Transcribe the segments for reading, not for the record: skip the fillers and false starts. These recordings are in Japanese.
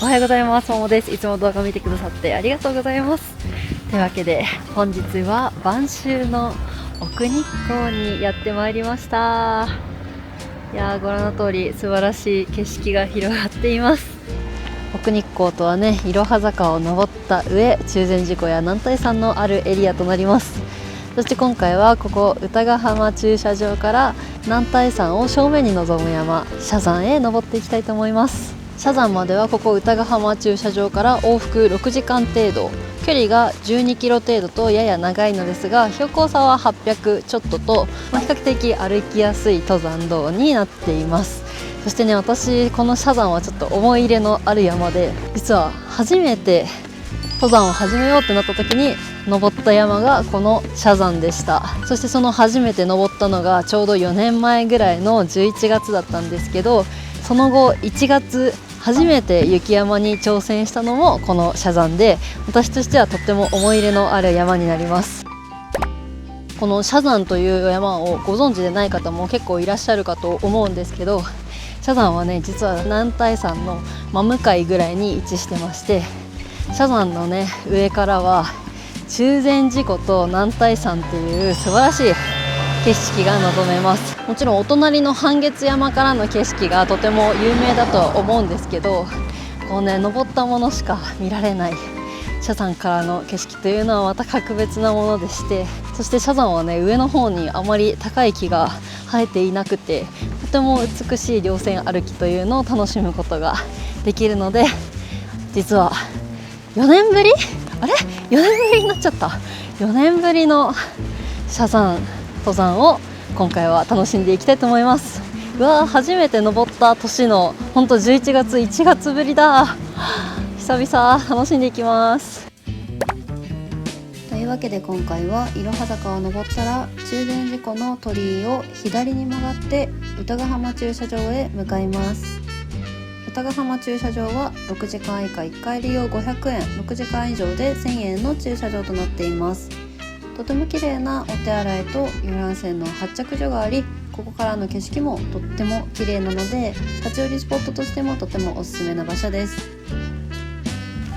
おはようございます。ももです。いつも動画見てくださってありがとうございます。というわけで本日は晩秋の奥日光にやってまいりました。いやー、ご覧の通り素晴らしい景色が広がっています。奥日光とはね、いろは坂を登った上、中禅寺湖や男体山のあるエリアとなります。そして今回はここ歌ヶ浜駐車場から男体山を正面に望む山、社山へ登っていきたいと思います。社山まではここ歌ヶ浜駐車場から往復6時間程度、距離が12キロ程度とやや長いのですが、標高差は800ちょっとと、比較的歩きやすい登山道になっています。そしてね、私この社山はちょっと思い入れのある山で、実は初めて登山を始めようってなった時に登った山がこの社山でした。そしてその初めて登ったのがちょうど4年前ぐらいの11月だったんですけど、その後1月初めて雪山に挑戦したのもこの社山で、私としてはとっても思い入れのある山になります。この社山という山をご存知でない方も結構いらっしゃるかと思うんですけど、社山はね、実は男体山の真向かいぐらいに位置してまして、社山のね上からは中禅寺湖と男体山っていう素晴らしい景色が望めます。もちろんお隣の半月山からの景色がとても有名だとは思うんですけど、こうね、登ったものしか見られない社山からの景色というのはまた格別なものでして、そして社山はね、上の方にあまり高い木が生えていなくて、とても美しい稜線歩きというのを楽しむことができるので、実は4年ぶり4年ぶりになっちゃった。4年ぶりの社山登山を今回は楽しんでいきたいと思います。うわー、初めて登った年の本当11月1月ぶりだ。久々楽しんでいきます。というわけで今回はいろは坂を登ったら中禅寺湖の鳥居を左に曲がって歌ヶ浜駐車場へ向かいます。歌ヶ浜駐車場は6時間以下1回利用500円、6時間以上で1000円の駐車場となっています。とても綺麗なお手洗いと遊覧船の発着所があり、ここからの景色もとっても綺麗なので、立ち寄りスポットとしてもとてもおすすめな場所です。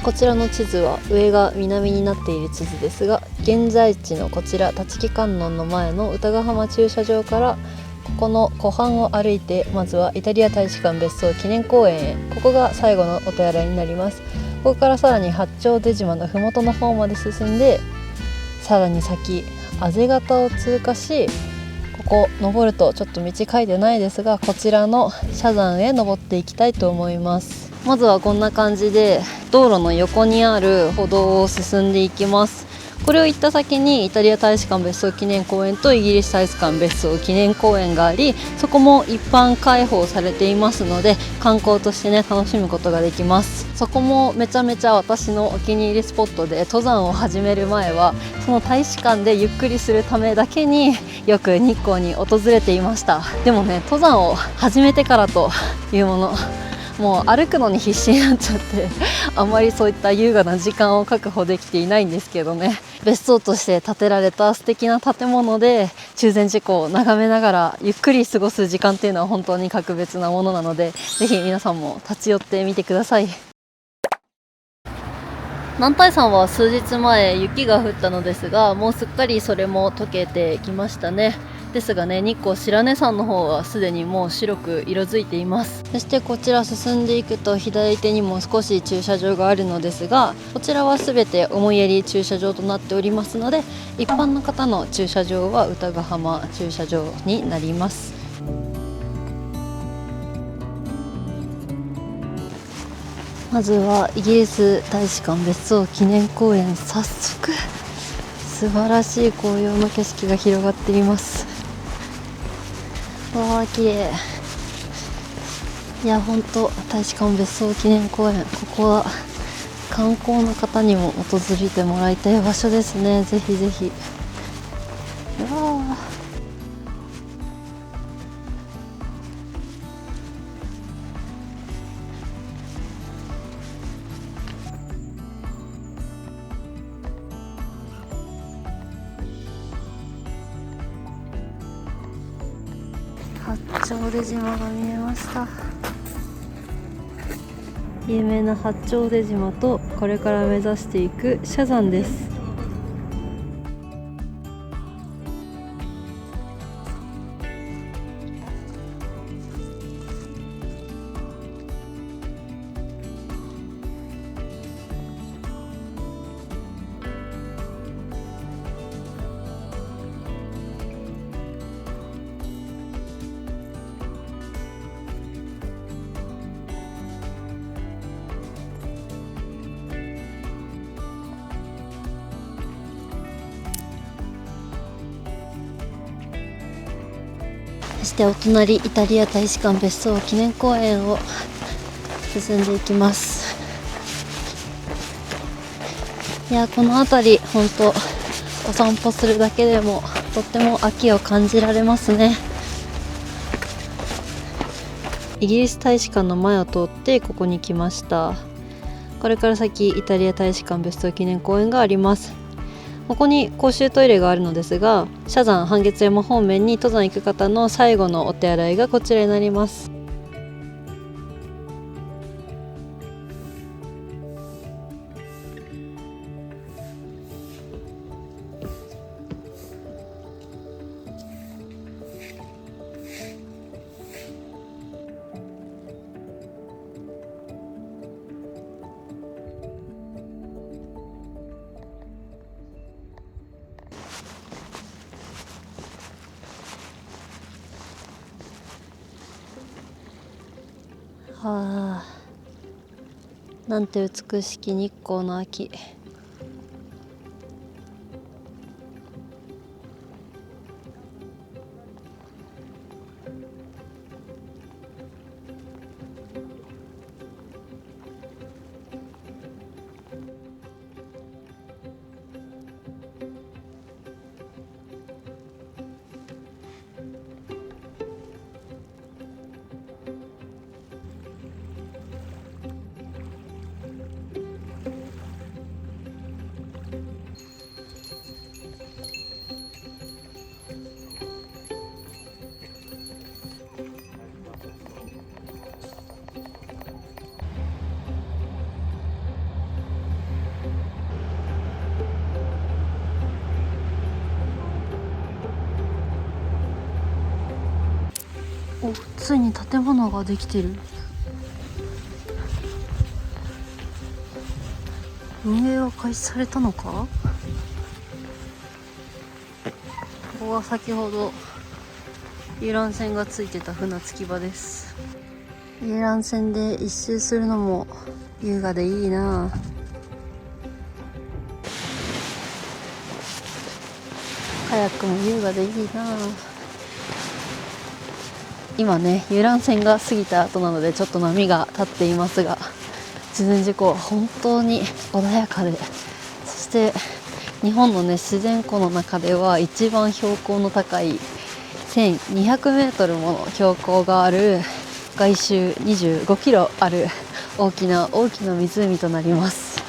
こちらの地図は上が南になっている地図ですが、現在地のこちら立木観音の前の歌ヶ浜駐車場からここの湖畔を歩いて、まずはイタリア大使館別荘記念公園へ、ここが最後のお手洗いになります。ここからさらに八丁出島の麓の方まで進んで、さらに先あぜ形を通過し、ここ登るとちょっと道書いてないですが、こちらの社山へ登っていきたいと思います。まずはこんな感じで道路の横にある歩道を進んでいきます。これを行った先にイタリア大使館別荘記念公園とイギリス大使館別荘記念公園があり、そこも一般開放されていますので、観光としてね楽しむことができます。そこもめちゃめちゃ私のお気に入りスポットで、登山を始める前はその大使館でゆっくりするためだけによく日光に訪れていました。でもね、登山を始めてからというもの、もう歩くのに必死になっちゃってあんまりそういった優雅な時間を確保できていないんですけどね、別荘として建てられた素敵な建物で中禅寺湖を眺めながらゆっくり過ごす時間っていうのは本当に格別なものなので、ぜひ皆さんも立ち寄ってみてください。男体山は数日前雪が降ったのですが、もうすっかりそれも溶けてきましたね。ですがね、日光白根山の方はすでにもう白く色づいています。そしてこちら進んでいくと左手にも少し駐車場があるのですが、こちらは全て思いやり駐車場となっておりますので、一般の方の駐車場は歌ヶ浜駐車場になります。まずはイギリス大使館別荘記念公園、早速素晴らしい紅葉の景色が広がっています。わー、綺麗。いや、ほんと大使館別荘記念公園、ここは観光の方にも訪れてもらいたい場所ですね。ぜひぜひ。うわー、八丁出島が見えました。有名な八丁出島とこれから目指していく社山です。そしてお隣イタリア大使館別荘記念公園を進んでいきます。いや、この辺り本当お散歩するだけでもとっても秋を感じられますね。イギリス大使館の前を通ってここに来ました。これから先イタリア大使館別荘記念公園があります。ここに公衆トイレがあるのですが、社山半月山方面に登山行く方の最後のお手洗いがこちらになります。はあ、なんて美しき日光の秋。お、ついに建物ができてる。運営は開始されたのか。ここが先ほど遊覧船がついてた船着き場です。遊覧船で一周するのも優雅でいいな。カヤックも優雅でいいな。今ね、遊覧船が過ぎた後なのでちょっと波が立っていますが、事前事故は本当に穏やかで、そして日本のね、自然湖の中では一番標高の高い1200メートルもの標高がある、外周25キロある大きな湖となります。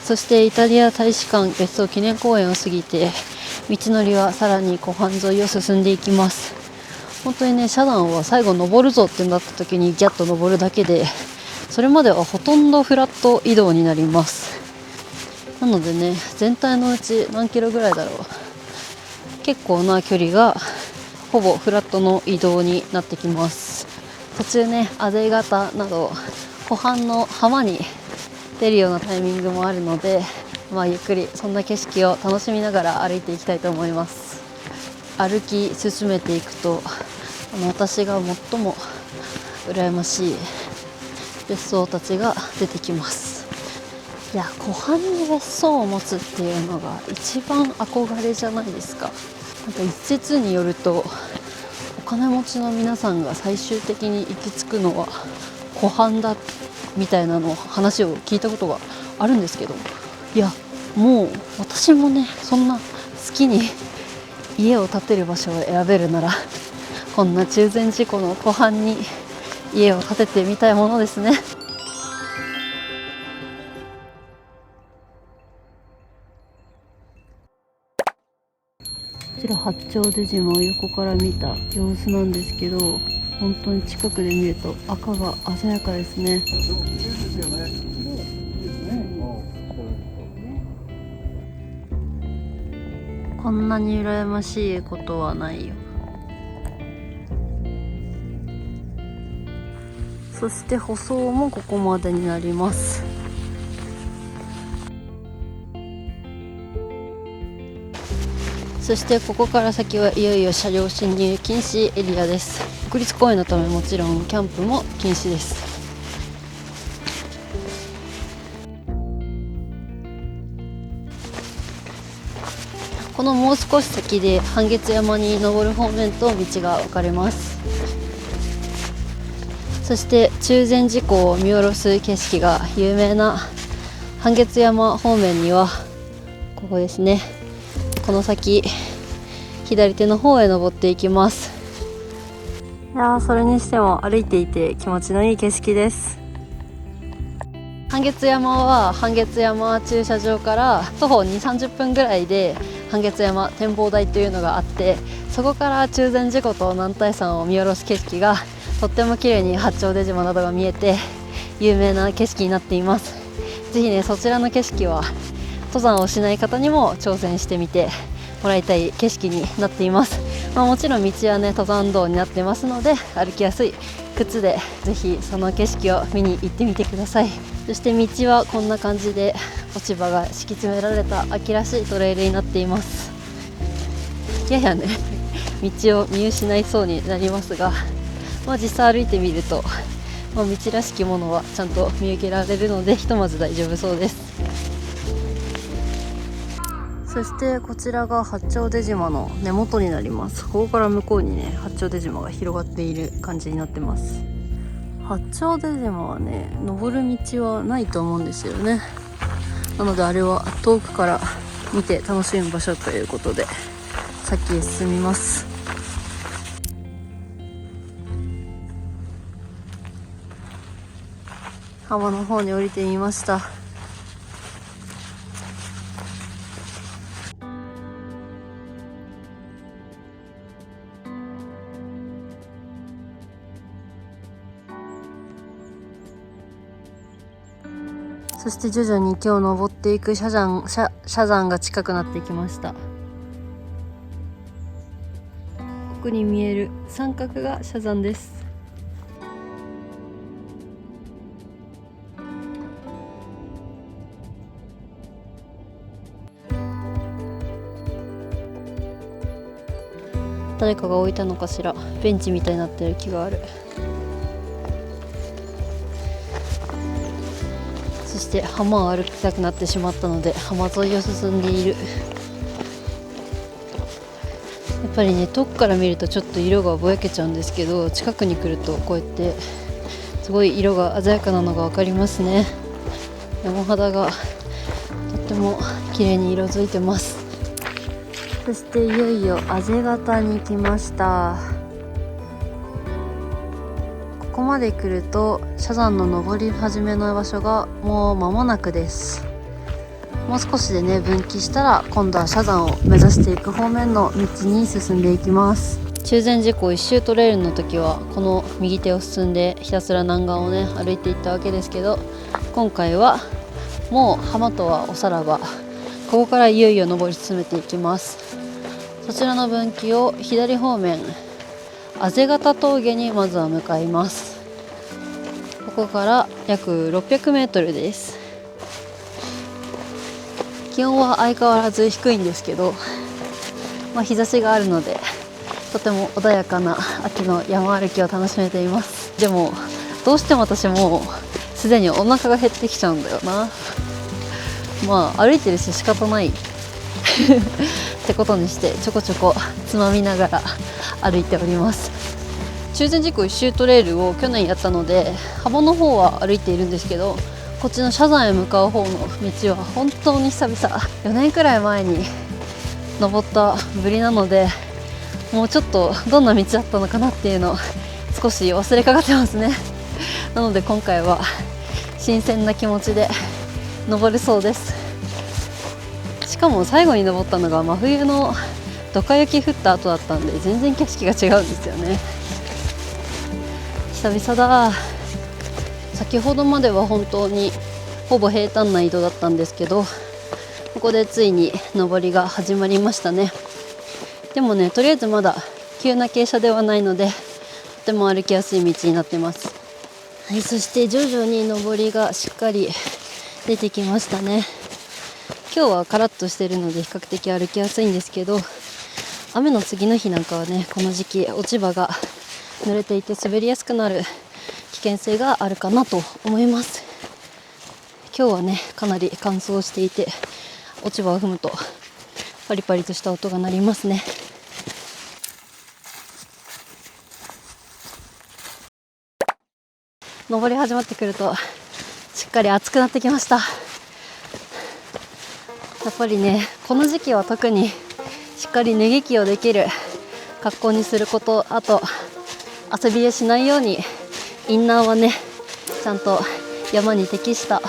そしてイタリア大使館別荘記念公園を過ぎて、道のりはさらに湖畔沿いを進んでいきます。本当にね、社山は最後登るぞってなった時にギャッと登るだけで、それまではほとんどフラット移動になります。なのでね、全体のうち何キロぐらいだろう、結構な距離がほぼフラットの移動になってきます。途中ね、あぜ型など湖畔の浜に出るようなタイミングもあるので、ゆっくりそんな景色を楽しみながら歩いていきたいと思います。歩き進めていくと、私が最も羨ましい別荘たちが出てきます。いや、湖畔に別荘を持つっていうのが一番憧れじゃないですか。なんか一説によると、お金持ちの皆さんが最終的に行き着くのは湖畔だみたいなの話を聞いたことがあるんですけど、いや、もう私もね、そんな好きに家を建てる場所を選べるなら、こんな中禅寺湖の湖畔に家を建ててみたいものですね。こちら八丁出島を横から見た様子なんですけど、本当に近くで見ると赤が鮮やかですね。こんなに羨ましいことはないよ。そして舗装もここまでになります。そしてここから先はいよいよ車両進入禁止エリアです。国立公園のためもちろんキャンプも禁止です。このもう少し先で半月山に登る方面と道が分かれます。そして中禅寺湖を見下ろす景色が有名な半月山方面にはここですね、この先左手の方へ登っていきます。いやー、それにしても歩いていて気持ちのいい景色です。半月山は半月山駐車場から徒歩 2,30 分ぐらいで半月山展望台というのがあって、そこから中禅寺湖と男体山を見下ろす景色がとっても綺麗に八丁出島などが見えて有名な景色になっています。ぜひね、そちらの景色は登山をしない方にも挑戦してみてもらいたい景色になっています。もちろん道はね登山道になってますので歩きやすい靴でぜひその景色を見に行ってみてください。そして道はこんな感じで落ち葉が敷き詰められた秋らしいトレイルになっています。ややね道を見失いそうになりますが、実際歩いてみると、道らしきものはちゃんと見受けられるのでひとまず大丈夫そうです。そしてこちらが八丁出島の根元になります。ここから向こうにね八丁出島が広がっている感じになってます。八丁出島はね登る道はないと思うんですよね。なのであれは遠くから見て楽しむ場所ということで先へ進みます。浜の方に降りてみました。そして徐々に今日登っていく斜山が近くなってきました。奥に見える三角が斜山です。誰かが置いたのかしら、ベンチみたいになってる木がある。そして浜を歩きたくなってしまったので浜沿いを進んでいる。やっぱりね遠くから見るとちょっと色がぼやけちゃうんですけど、近くに来るとこうやってすごい色が鮮やかなのが分かりますね。山肌がとっても綺麗に色づいてます。そしていよいよ畔方に来ました。ここまで来ると斜山の登り始めの場所がもう間もなくです。もう少しでね分岐したら今度は斜山を目指していく方面の道に進んでいきます。中禅寺湖一周トレイルの時はこの右手を進んでひたすら南岸をね歩いていったわけですけど、今回はもう浜とはおさらば、ここからいよいよ登り進めていきます。そちらの分岐を左方面畔方峠にまずは向かいます。ここから約600メートルです。気温は相変わらず低いんですけど、日差しがあるのでとても穏やかな秋の山歩きを楽しめています。でもどうしても私もすでにお腹が減ってきちゃうんだよな。歩いてるし仕方ないってことにしてちょこちょこつまみながら歩いております。中禅寺湖一周トレイルを去年やったので浜の方は歩いているんですけど、こっちの斜山へ向かう方の道は本当に久々、4年くらい前に登ったぶりなので、もうちょっとどんな道だったのかなっていうのを少し忘れかかってますね。なので今回は新鮮な気持ちで登れそうです。しかも最後に登ったのが真冬のドカ雪降った後だったんで全然景色が違うんですよね。久々だ。先ほどまでは本当にほぼ平坦な移動だったんですけど、ここでついに上りが始まりましたね。でもね、とりあえずまだ急な傾斜ではないので、とても歩きやすい道になってます。はい、そして徐々に上りがしっかり出てきましたね。今日はカラッとしてるので比較的歩きやすいんですけど、雨の次の日なんかはね、この時期落ち葉が濡れていて滑りやすくなる危険性があるかなと思います。今日はね、かなり乾燥していて、落ち葉を踏むとパリパリとした音が鳴りますね。登り始まってくるとしっかり暑くなってきました。やっぱりね、この時期は特にしっかり脱ぎ着をできる格好にすること、あと遊びでしないようにインナーはね、ちゃんと山に適した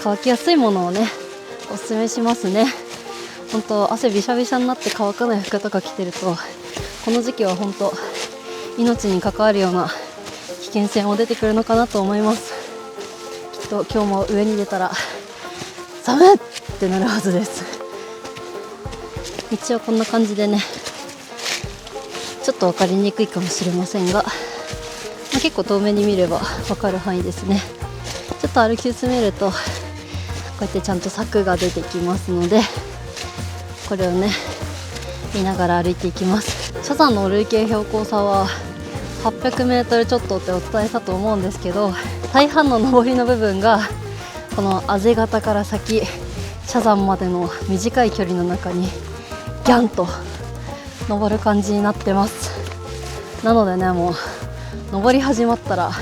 乾きやすいものをね、おすすめしますね。本当汗びしゃびしゃになって乾かない服とか着てると、この時期は本当命に関わるような危険性も出てくるのかなと思います。きっと今日も上に出たら寒いってなるはずです。道はこんな感じでね、ちょっと分かりにくいかもしれませんが、結構遠目に見れば分かる範囲ですね。ちょっと歩き進めるとこうやってちゃんと柵が出てきますので、これをね見ながら歩いていきます。車山の累計標高差は800メートルちょっとってお伝えしたと思うんですけど、大半の上りの部分がこの畔方から先車山までの短い距離の中にギャンと登る感じになってます。なのでね、もう登り始まったら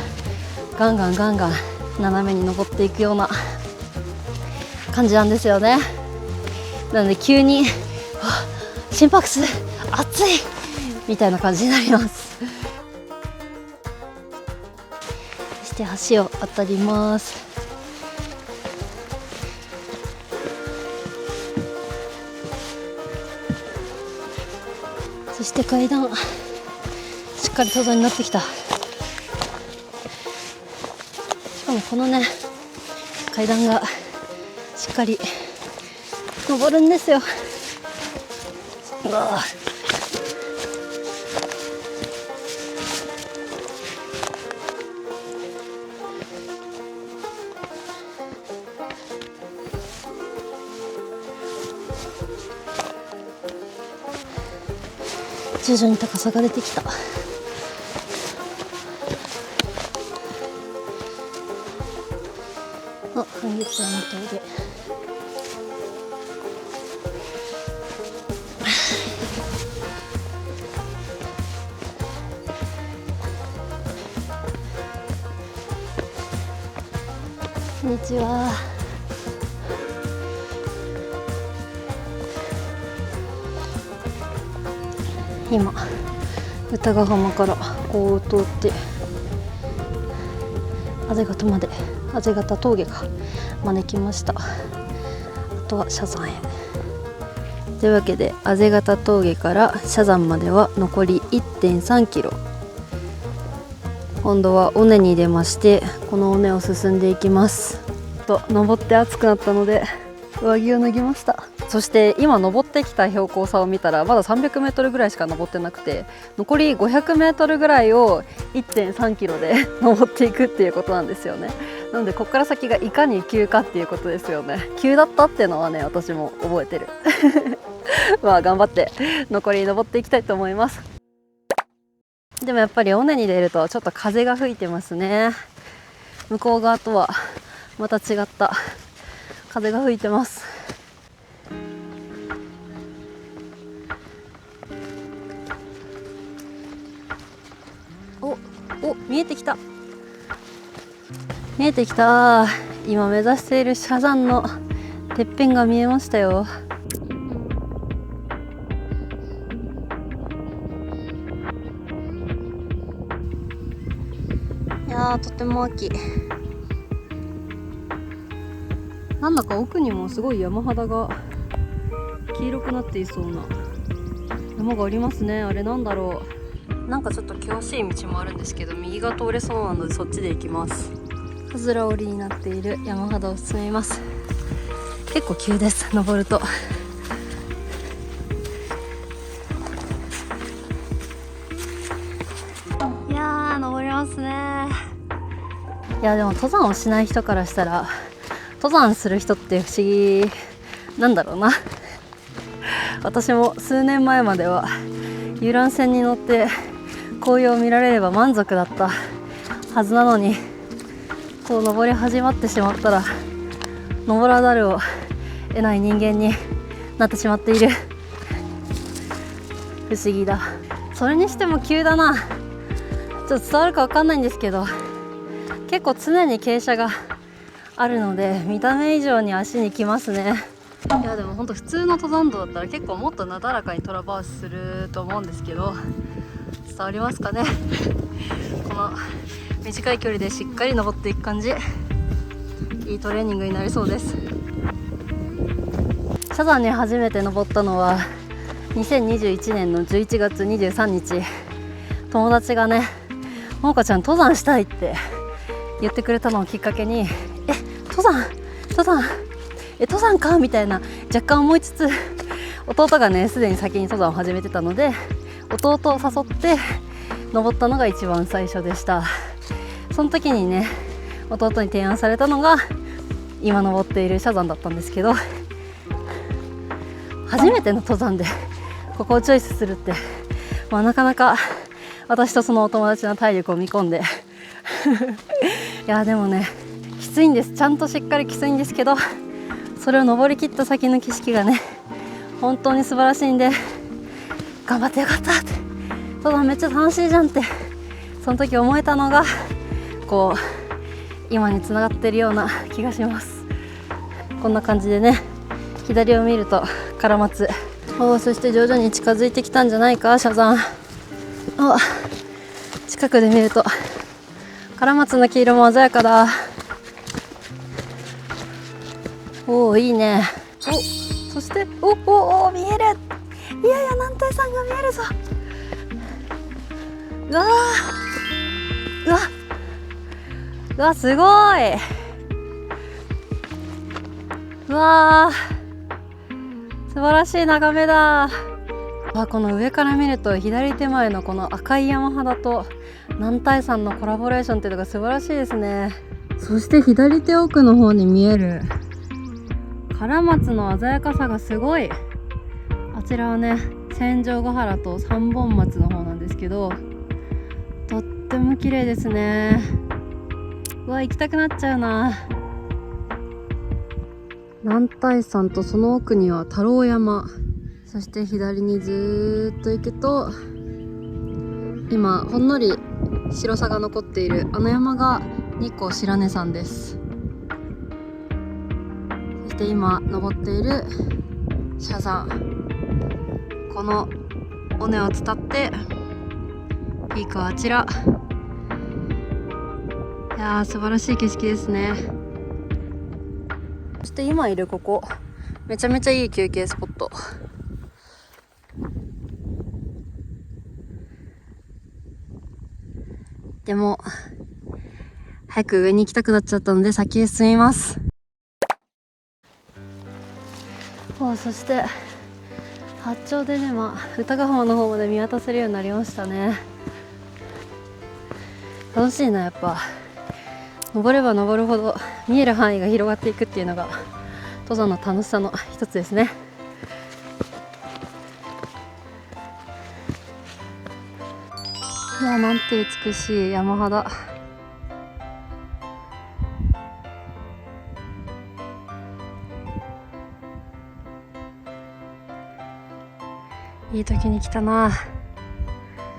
ガンガン斜めに登っていくような感じなんですよね。なので急に心拍数熱いみたいな感じになります。そして橋を渡ります。そして階段、しっかり登山になってきた。しかもこのね階段がしっかり登るんですよ。うわ徐々に高さが出てきた。半月山の峠。こんにちは。今歌ヶ浜からこう通って畔方まで、畔方峠が招きました。あとは車山へ。というわけで畔方峠から車山までは残り 1.3 キロ。今度は尾根に出まして、この尾根を進んでいきます。登って暑くなったので上着を脱ぎました。そして今登ってきた標高差を見たらまだ300メートルぐらいしか登ってなくて、残り500メートルぐらいを 1.3 キロで登っていくっていうことなんですよね。なのでここから先がいかに急かっていうことですよね。急だったっていうのはね、私も覚えてるまあ頑張って残り登っていきたいと思います。でもやっぱり尾根に出るとちょっと風が吹いてますね。向こう側とはまた違った風が吹いてます。お、見えてきた。見えてきた。今目指している車山のてっぺんが見えましたよ。いやー、とても秋。なんだか奥にもすごい山肌が黄色くなっていそうな山がありますね。あれなんだろう。なんかちょっと険しい道もあるんですけど、右が通れそうなのでそっちで行きます。かずら折りになっている山肌を進みます。結構急です、登ると。いやー、登りますね。いやでも登山をしない人からしたら、登山する人って不思議なんだろうな。私も数年前までは遊覧船に乗って紅葉を見られれば満足だったはずなのに、こう登り始まってしまったら登らざるを得ない人間になってしまっている。不思議だ。それにしても急だな。ちょっと伝わるか分かんないんですけど、結構常に傾斜があるので見た目以上に足にきますね。いやでも本当普通の登山道だったら結構もっとなだらかにトラバースすると思うんですけど、伝わりますかね。この短い距離でしっかり登っていく感じ、いいトレーニングになりそうです。サザンに初めて登ったのは2021年の11月23日。友達がね、ももかちゃん登山したいって言ってくれたのをきっかけに、登山かみたいな若干思いつつ、弟がねすでに先に登山を始めてたので、弟を誘って登ったのが一番最初でした。その時にね、弟に提案されたのが今登っているサザンだったんですけど、初めての登山でここをチョイスするって、なかなか私とそのお友達の体力を見込んでいやでもね、きついんです。ちゃんとしっかりきついんですけど、それを登りきった先の景色がね本当に素晴らしいんで、頑張ってよかったって、登山めっちゃ楽しいじゃんってその時思えたのが、こう今につながってるような気がします。こんな感じでね、左を見ると唐松、そして徐々に近づいてきたんじゃないか、サザン。近くで見ると唐松の黄色も鮮やかだ。いいね。そして見える。いやいや、男体山が見えるぞ。うわすごい。素晴らしい眺めだ。この上から見ると左手前のこの赤い山肌と男体山のコラボレーションっていうのが素晴らしいですね。そして左手奥の方に見える唐松の鮮やかさがすごい。あちらはね、千丈ヶ原と三本松の方なんですけど、とっても綺麗ですね。行きたくなっちゃうな。男体山とその奥には太郎山、そして左にずーっと行くと、今ほんのり白さが残っているあの山が日光白根山です。そして今登っているサザン、この尾根を伝ってピークはあちら。いやー、素晴らしい景色ですね。そして今いるここ、めちゃめちゃいい休憩スポット。でも早く上に行きたくなっちゃったので先へ進みます。そして八丁でね、歌ヶ浜の方まで見渡せるようになりましたね。楽しいな、やっぱ登れば登るほど見える範囲が広がっていくっていうのが登山の楽しさの一つですね。なんて美しい山肌。いい時に来たな。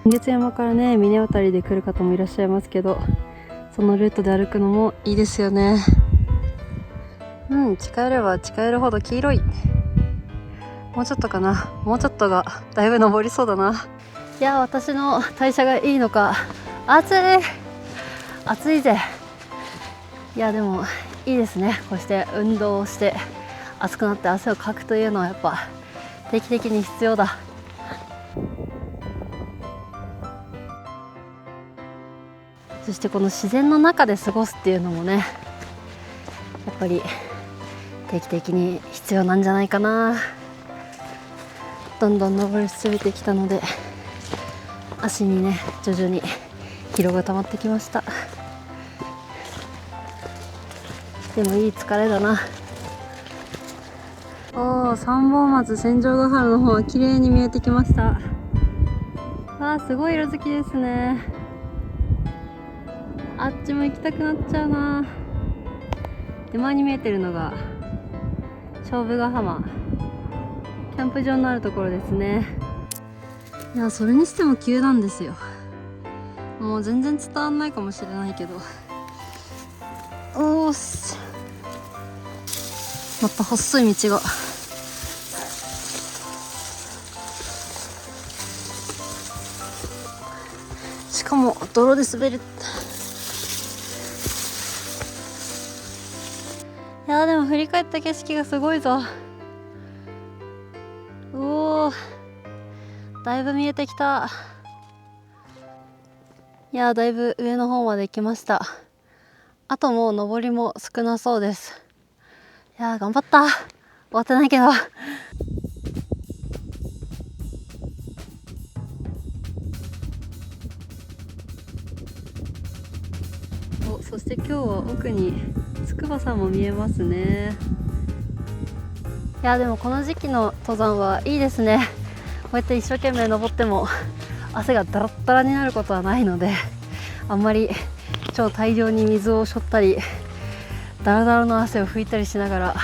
月山からね、峰渡りで来る方もいらっしゃいますけど、そのルートで歩くのもいいですよね。近寄れば近寄るほど黄色い。もうちょっとかな。もうちょっとがだいぶ登りそうだな。いや、私の代謝がいいのか、暑いぜ。いやでもいいですね。こうして運動をして暑くなって汗をかくというのはやっぱ定期的に必要だ。そしてこの自然の中で過ごすっていうのもね、やっぱり定期的に必要なんじゃないかな。どんどん登り進めてきたので、足にね徐々に疲労が溜まってきました。でもいい疲れだな。三本松戦場ヶ原の方は綺麗に見えてきました。すごい色づきですね。あっちも行きたくなっちゃうな。手前に見えてるのが勝負ヶ浜、キャンプ場のあるところですね。いや、それにしても急なんですよ。もう全然伝わんないかもしれないけど、おーし、また細い道が。しかも泥で滑る。いやでも振り返った景色がすごいぞ。おー、だいぶ見えてきた。いやだいぶ上の方まで来ました。あともう登りも少なそうです。いや頑張った。終わってないけど。そして今日は奥に筑波山も見えますね。いやでもこの時期の登山はいいですね。こうやって一生懸命登っても汗がダラッダラになることはないので、あんまり超大量に水をしょったりダラダラの汗を拭いたりしながら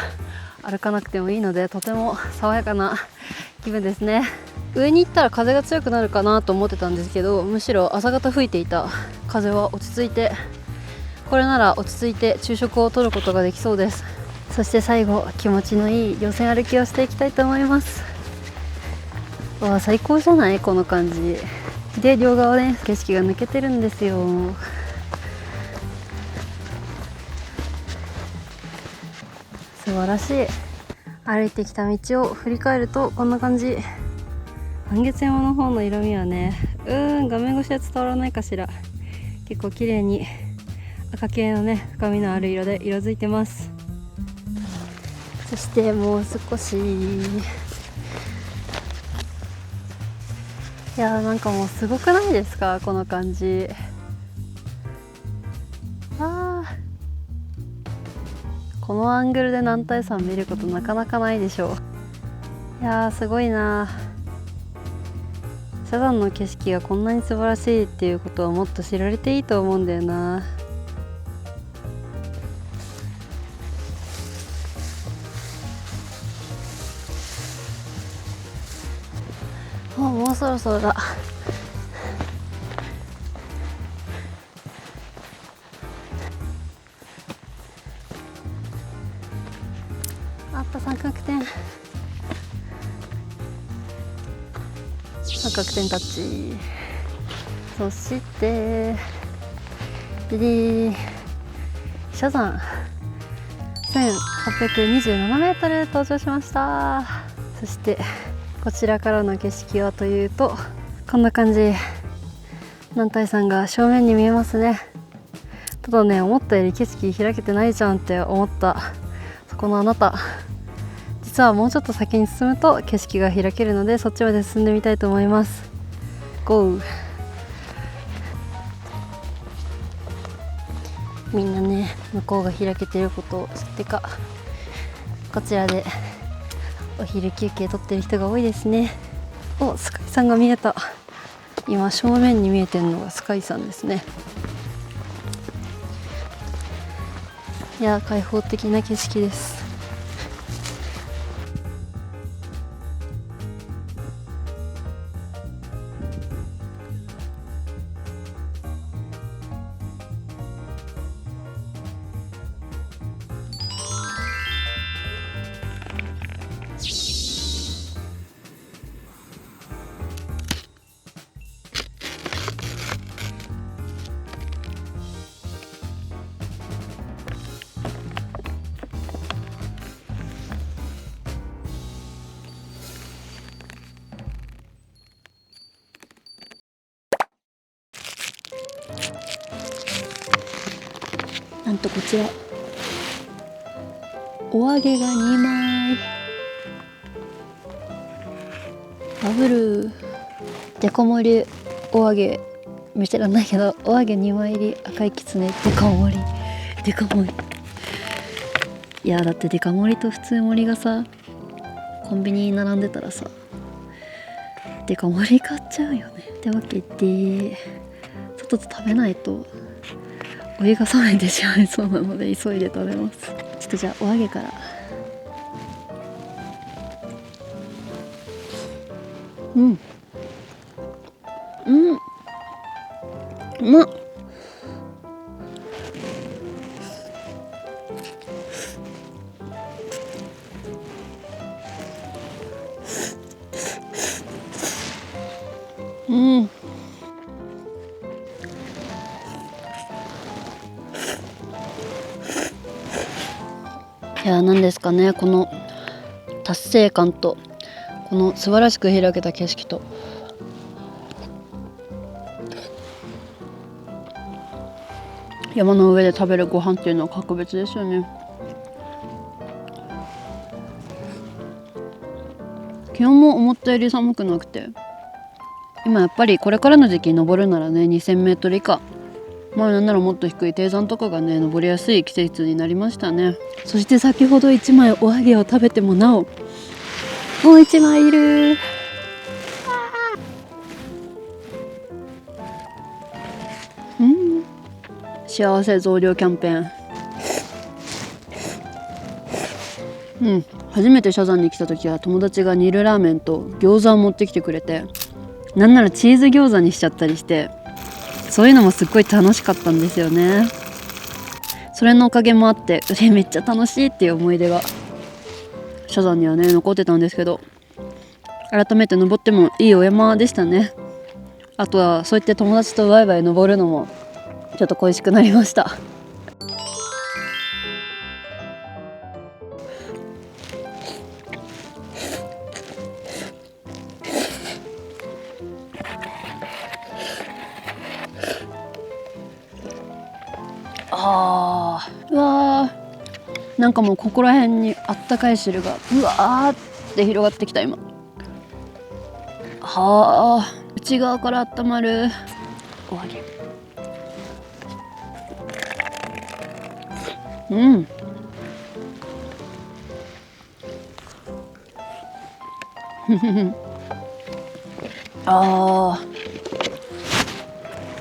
歩かなくてもいいので、とても爽やかな気分ですね。上に行ったら風が強くなるかなと思ってたんですけど、むしろ朝方吹いていた風は落ち着いて、これなら落ち着いて昼食をとることができそうです。そして最後気持ちのいい予選歩きをしていきたいと思います。わあ最高じゃないこの感じで、両側ね景色が抜けてるんですよ。素晴らしい。歩いてきた道を振り返るとこんな感じ。半月山の方の色味はね、画面越しは伝わらないかしら。結構綺麗に赤系のね深みのある色で色づいてます。そしてもう少し、いやなんかもうすごくないですかこの感じ。このアングルで男体山見ることなかなかないでしょう。いやーすごいな。サザンの景色がこんなに素晴らしいっていうことはもっと知られていいと思うんだよな。もうそろそろだ。あった三角点。三角点タッチ。そしてビリーシャザン1827メートル登場しました。そしてこちらからの景色はというとこんな感じ。男体山が正面に見えますね。ただね、思ったより景色開けてないじゃんって思ったそこのあなた、実はもうちょっと先に進むと景色が開けるので、そっちまで進んでみたいと思います。 GO。 みんなね向こうが開けてることを知ってか、こちらでお昼休憩取ってる人が多いですね。スカイさんが見えた。今正面に見えてるのがスカイさんですね。いや開放的な景色です。とこちらお揚げが2枚、ダブルデカ盛りお揚げ、見せらんないけどお揚げ2枚入り赤いきつねデカ盛り、デカ盛り。いやだってデカ盛りと普通盛りがさコンビニに並んでたらさデカ盛り買っちゃうよね。ってわけでちょっと食べないとお湯が冷めてしまいそうなので急いで食べます。ちょっとじゃあお揚げから。うんうん、うまっ。うん、いや何ですかね、この達成感とこの素晴らしく開けた景色と山の上で食べるご飯っていうのは格別ですよね。気温も思ったより寒くなくて、今やっぱりこれからの時期に登るならね 2000m 以下、まあなんならもっと低い低山とかがね登りやすい季節になりましたね。そして先ほど1枚お揚げを食べてもなおもう1枚いる。幸せ増量キャンペーン。初めて謝山に来た時は友達が煮るラーメンと餃子を持ってきてくれて、なんならチーズ餃子にしちゃったりして、そういうのもすっごい楽しかったんですよね。それのおかげもあってめっちゃ楽しいっていう思い出が謝山にはね残ってたんですけど、改めて登ってもいいお山でしたね。あとはそうやって友達とワイワイ登るのもちょっと恋しくなりました。うわー、なんかもうここら辺にあったかい汁がうわーって広がってきた今。はあ、内側から温まるお揚げ。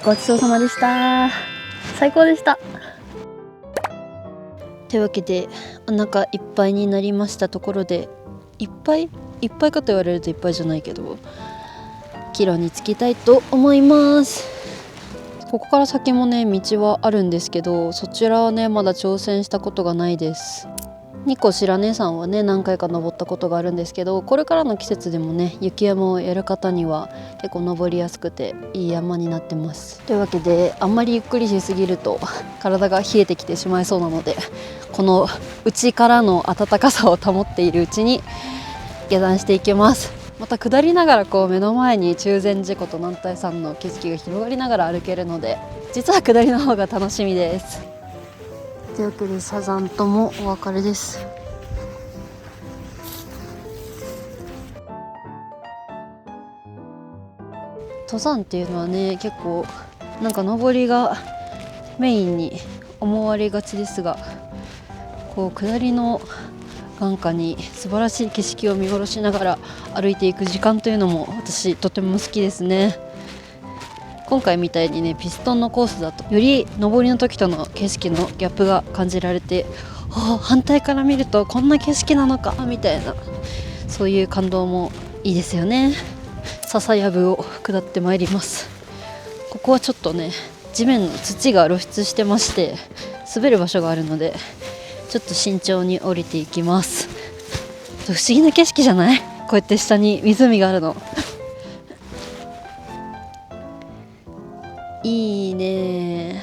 ごちそうさまでした。最高でした。というわけでお腹いっぱいになりましたところで、いっぱいかと言われるといっぱいじゃないけど帰路に着きたいと思います。ここから先もね道はあるんですけど、そちらはねまだ挑戦したことがないです。日光白根山はね何回か登ったことがあるんですけど、これからの季節でもね雪山をやる方には結構登りやすくていい山になってます。というわけであんまりゆっくりしすぎると体が冷えてきてしまいそうなので、この内からの暖かさを保っているうちに下山していきます。また下りながらこう目の前に中禅寺湖と男体山の景色が広がりながら歩けるので、実は下りの方が楽しみです。というわけでサザンともお別れです。登山っていうのはね結構なんか登りがメインに思われがちですが、こう下りの眼下に素晴らしい景色を見下ろしながら歩いていく時間というのも私とても好きですね。今回みたいにねピストンのコースだとより上りの時との景色のギャップが感じられて、反対から見るとこんな景色なのかみたいな、そういう感動もいいですよね。笹やぶを下ってまいります。ここはちょっとね地面の土が露出してまして滑る場所があるのでちょっと慎重に降りていきます。不思議な景色じゃない？こうやって下に湖があるのいいね。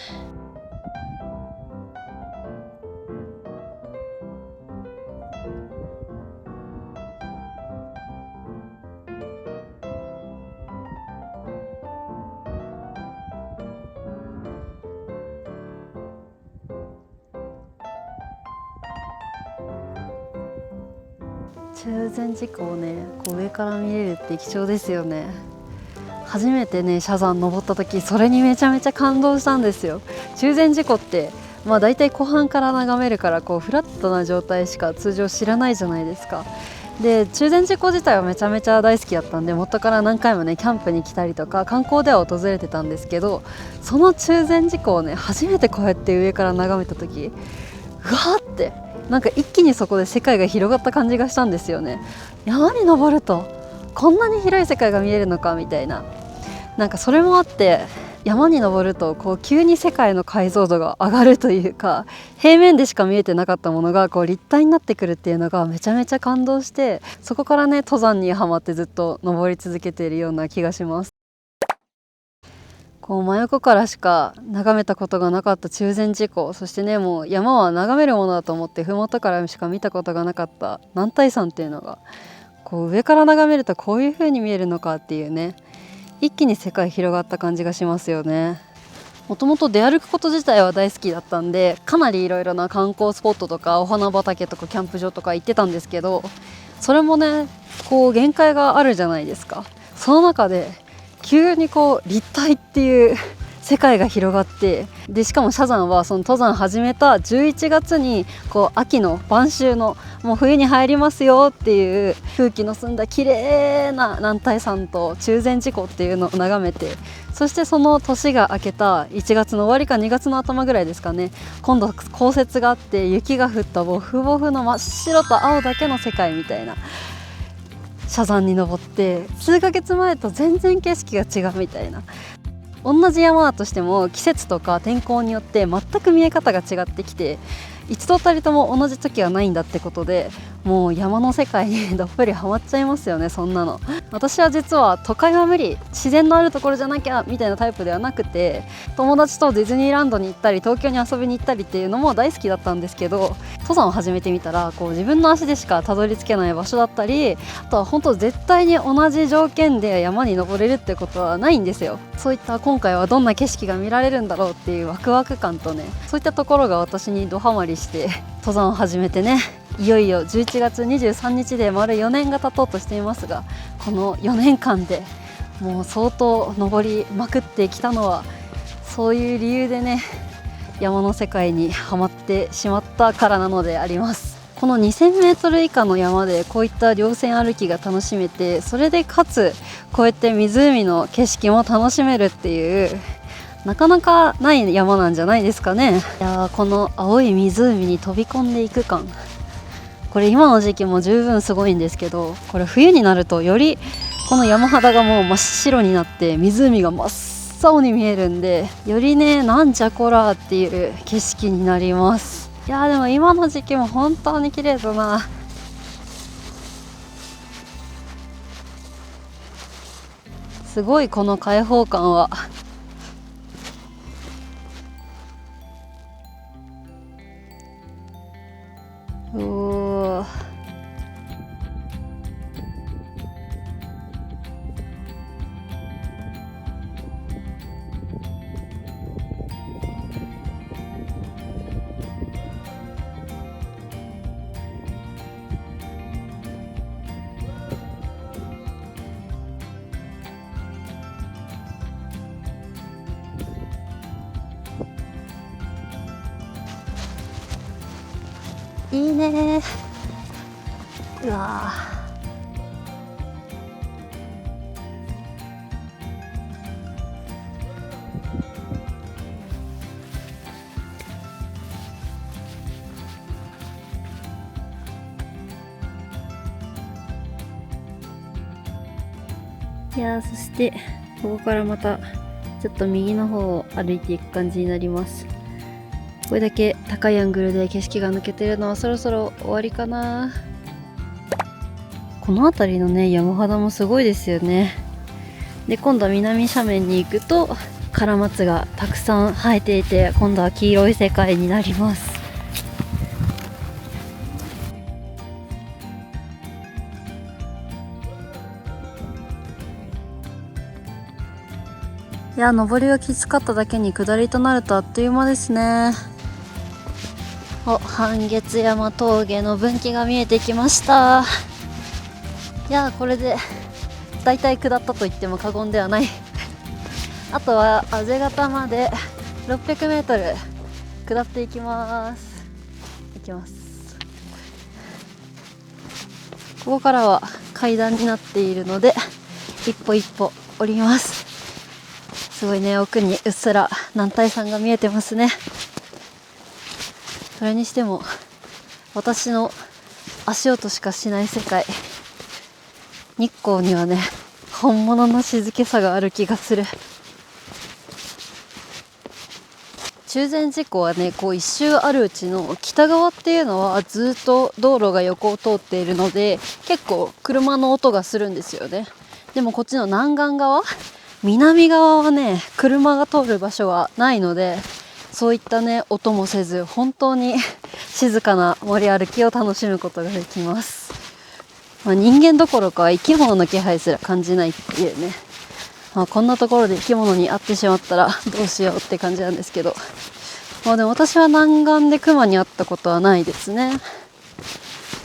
中禅寺湖をねこう上から見れるって貴重ですよね。初めてね謝山登った時それにめちゃめちゃ感動したんですよ。中禅寺湖ってだいたい湖畔から眺めるからこうフラットな状態しか通常知らないじゃないですか。で中禅寺湖自体はめちゃめちゃ大好きだったんで元から何回もねキャンプに来たりとか観光では訪れてたんですけど、その中禅寺湖をね初めてこうやって上から眺めた時うわーってなんか一気にそこで世界が広がった感じがしたんですよね。山に登るとこんなに広い世界が見えるのかみたいな、なんかそれもあって山に登るとこう急に世界の解像度が上がるというか、平面でしか見えてなかったものがこう立体になってくるっていうのがめちゃめちゃ感動して、そこからね登山にはまってずっと登り続けているような気がします。こう真横からしか眺めたことがなかった中禅寺湖、そしてねもう山は眺めるものだと思って麓からしか見たことがなかった男体山っていうのがこう上から眺めるとこういう風に見えるのかっていうね、一気に世界広がった感じがしますよね。もともと出歩くこと自体は大好きだったんで、かなりいろいろな観光スポットとかお花畑とかキャンプ場とか行ってたんですけど、それもねこう限界があるじゃないですか。その中で急にこう立体っていう世界が広がって、でしかも謝山はその登山始めた11月にこう秋の晩秋のもう冬に入りますよっていう空気の澄んだ綺麗な男体山と中禅寺湖っていうのを眺めて、そしてその年が明けた1月の終わりか2月の頭ぐらいですかね、今度降雪があって雪が降ったボフボフの真っ白と青だけの世界みたいな謝山に登って、数ヶ月前と全然景色が違うみたいな。同じ山だとしても季節とか天候によって全く見え方が違ってきて、一度たりとも同じ時はないんだってことで、もう山の世界にどっぷりハマっちゃいますよね。そんなの私は実は都会は無理、自然のあるところじゃなきゃみたいなタイプではなくて、友達とディズニーランドに行ったり東京に遊びに行ったりっていうのも大好きだったんですけど、登山を始めてみたらこう自分の足でしかたどり着けない場所だったり、あとは本当絶対に同じ条件で山に登れるってことはないんですよ。そういった今回はどんな景色が見られるんだろうっていうワクワク感とね、そういったところが私にドハマりして登山を始めてね、いよいよ11月23日で丸4年が経とうとしていますが、この4年間でもう相当登りまくってきたのはそういう理由でね、山の世界にはまってしまったからなのであります。この 2000m 以下の山でこういった稜線歩きが楽しめて、それでかつこうやって湖の景色も楽しめるっていうなかなかない山なんじゃないですかね。いやこの青い湖に飛び込んでいく感、これ今の時期も十分すごいんですけど、これ冬になるとよりこの山肌がもう真っ白になって湖が真っ青に見えるんで、よりねなんじゃこらっていう景色になります。いやでも今の時期も本当に綺麗だな。すごいこの開放感は。おー、いいね。うわいやそしてここからまたちょっと右の方を歩いていく感じになります。これだけ高いアングルで景色が抜けてるのはそろそろ終わりかな。この辺りのね山肌もすごいですよね。で今度は南斜面に行くとカラマツがたくさん生えていて、今度は黄色い世界になります。いや登りがきつかっただけに下りとなるとあっという間ですね。お、半月山峠の分岐が見えてきました。いやー、これでだいたい下ったと言っても過言ではないあとは阿瀬方まで600メートル下っていきます。ここからは階段になっているので一歩一歩降ります。すごいね、奥にうっすら男体山が見えてますね。それにしても私の足音しかしない世界、日光にはね、本物の静けさがある気がする。中禅寺湖はね、こう一周あるうちの北側っていうのはずっと道路が横を通っているので結構車の音がするんですよね。でもこっちの南岸側、南側はね、車が通る場所はないので、そういったね音もせず、本当に静かな森歩きを楽しむことができます。人間どころか生き物の気配すら感じないっていうね、こんなところで生き物に会ってしまったらどうしようって感じなんですけど、でも私は南岸でクマに会ったことはないですね。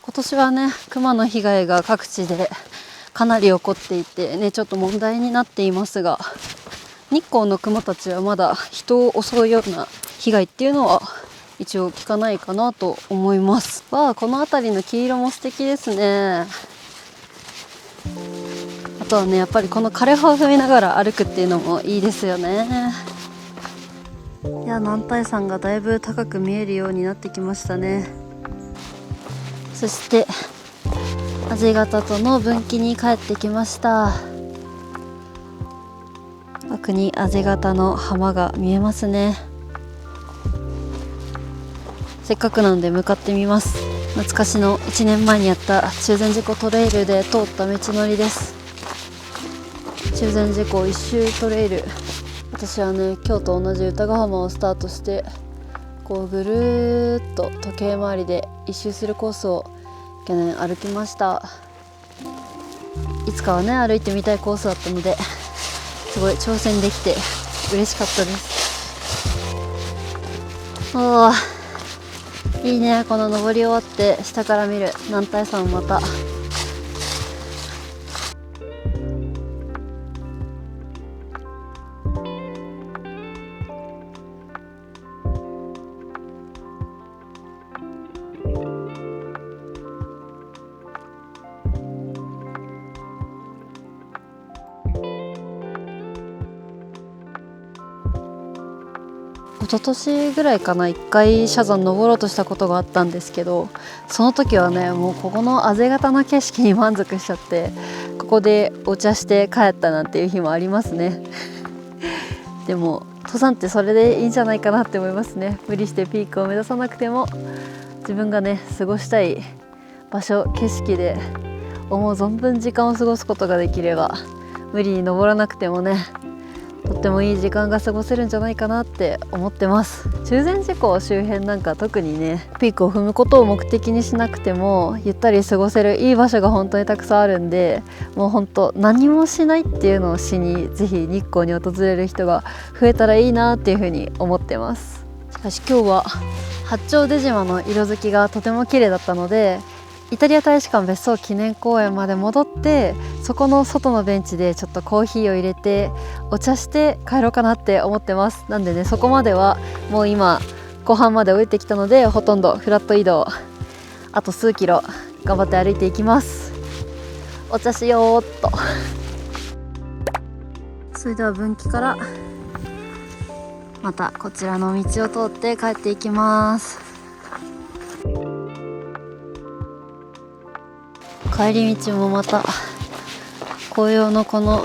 今年はね、クマの被害が各地でかなり起こっていてね、ちょっと問題になっていますが、日光のクマたちはまだ人を襲うような被害っていうのは一応聞かないかなと思います。この辺りの黄色も素敵ですね。あとはね、やっぱりこの枯葉を踏みながら歩くっていうのもいいですよね。いや、男体山がだいぶ高く見えるようになってきましたね。そして阿瀬方との分岐に帰ってきました。奥に阿瀬方の浜が見えますね。せっかくなんで向かってみます。懐かしの1年前にやった中禅寺湖トレイルで通った道のりです。中禅寺湖一周トレイル、私はね、今日と同じ歌ヶ浜をスタートしてこうぐるーっと時計回りで一周するコースを去年歩きました。いつかはね、歩いてみたいコースだったので、すごい挑戦できて嬉しかったです。いいね、この登り終わって下から見る男体山また。一昨年ぐらいかな、1回斜山登ろうとしたことがあったんですけど、その時はね、もうここのあぜ型の景色に満足しちゃって、ここでお茶して帰ったなんていう日もありますねでも登山ってそれでいいんじゃないかなって思いますね。無理してピークを目指さなくても、自分がね過ごしたい場所、景色で思う存分時間を過ごすことができれば、無理に登らなくてもね、とってもいい時間が過ごせるんじゃないかなって思ってます。中禅寺湖周辺なんか特にね、ピークを踏むことを目的にしなくてもゆったり過ごせるいい場所が本当にたくさんあるんで、もう本当何もしないっていうのをしに、ぜひ日光に訪れる人が増えたらいいなっていうふうに思ってます。しかし今日は八丁出島の色づきがとても綺麗だったので、イタリア大使館別荘記念公園まで戻って、そこの外のベンチでちょっとコーヒーを入れてお茶して帰ろうかなって思ってます。なんでね、そこまではもう今後半まで降りてきたので、ほとんどフラット移動、あと数キロ頑張って歩いていきます。お茶しようっと。それでは分岐からまたこちらの道を通って帰っていきます。帰り道もまた紅葉のこの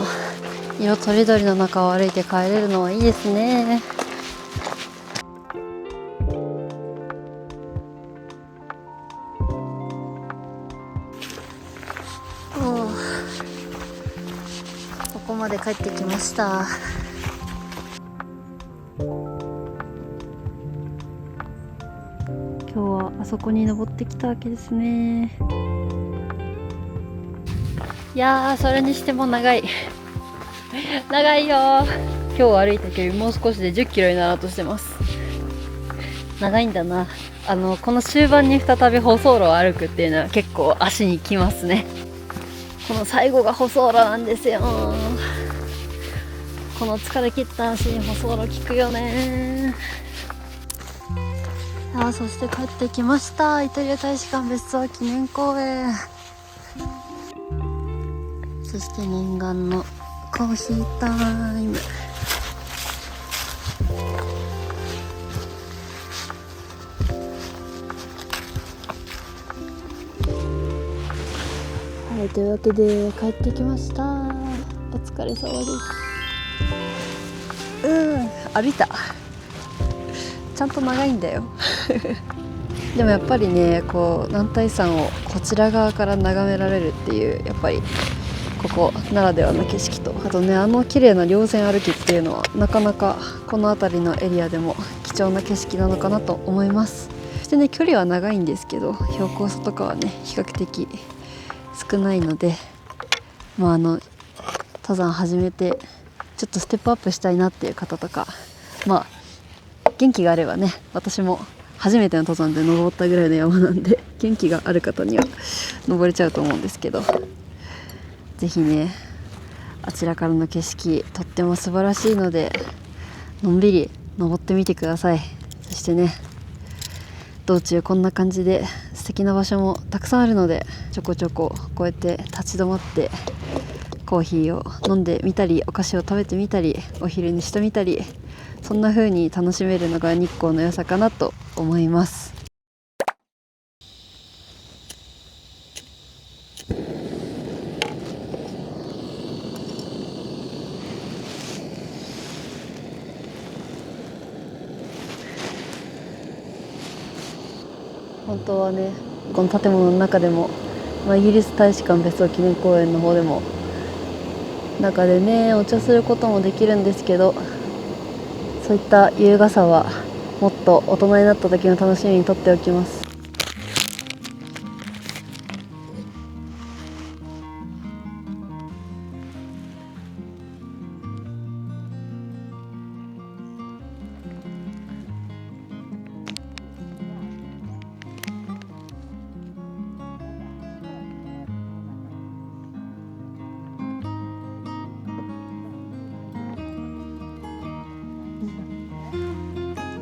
色とりどりの中を歩いて帰れるのはいいですね。ここまで帰ってきました。今日はあそこに登ってきたわけですね。いやー、それにしても長い長いよー。今日歩いた距離もう少しで10キロになろうとしてます。長いんだな。この終盤に再び舗装路を歩くっていうのは結構足にきますね。この最後が細路なんですよ。この疲れ切った足に細路効くよね。さあ、そして帰ってきました。イタリア大使館別荘記念公園。そして念願のコーヒータイム。はい、というわけで帰ってきました。お疲れ様です。歩いた。ちゃんと長いんだよ。でもやっぱりね、こう男体山をこちら側から眺められるっていう、やっぱりここならではの景色と、あとね、綺麗な稜線歩きっていうのはなかなかこの辺りのエリアでも貴重な景色なのかなと思います。そしてね、距離は長いんですけど、標高差とかはね比較的少ないので、登山始めてちょっとステップアップしたいなっていう方とか、元気があればね、私も初めての登山で登ったぐらいの山なんで、元気がある方には登れちゃうと思うんですけど、ぜひね、あちらからの景色とっても素晴らしいので、のんびり登ってみてください。そしてね、道中こんな感じで素敵な場所もたくさんあるので、ちょこちょここうやって立ち止まってコーヒーを飲んでみたり、お菓子を食べてみたり、お昼にしてみたり、そんな風に楽しめるのが日光の良さかなと思います。本当はね、この建物の中でも、イギリス大使館別荘記念公園の方でも中でね、お茶することもできるんですけど、そういった優雅さはもっと大人になった時の楽しみにとっておきます。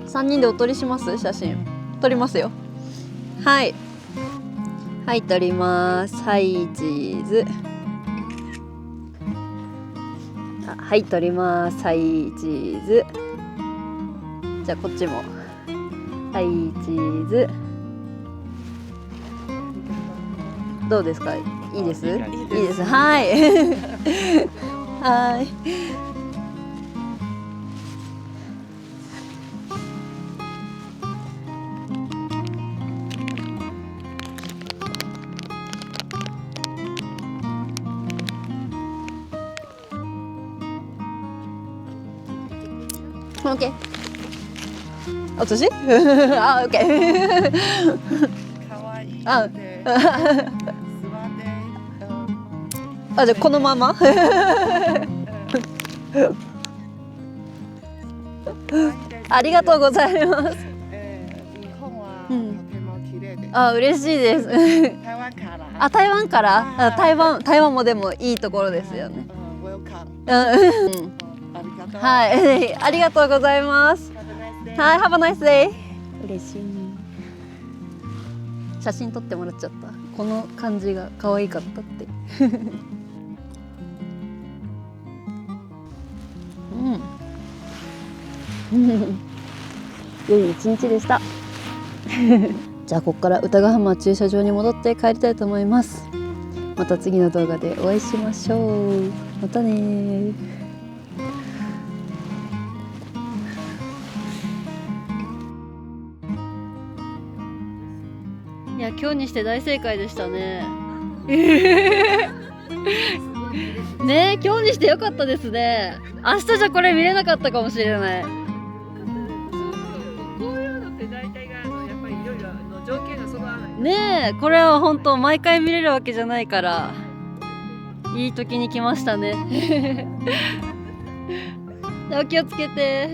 3人でお撮りします？写真撮りますよ。はいはい、撮ります。はい、チーズ。はい、撮ります。はい、チーズ。じゃあこっちも。はい、チーズ。どうですか？いいです？いいです。はい。はい。オッケー。私？あ、オッケー。あ、じゃあこのまま。ありがとうございます。日本はとても綺麗です。嬉しいです。台湾から。台湾から。台湾もでもいいところですよね。はい、ありがとうございます。はい、Have a nice day。嬉しい。写真撮ってもらっちゃった。この感じが可愛かったって。良い一日でした。じゃあここから歌ヶ浜駐車場に戻って帰りたいと思います。また次の動画でお会いしましょう。またね。いや、今日にして大正解でしたね。ねえ、今日にしてよかったですね。明日じゃこれ見れなかったかもしれない。こういうのって大体がやっぱりいろいろ条件が揃わない。ねえ、これは本当毎回見れるわけじゃないから、いい時に来ましたね。お気をつけて。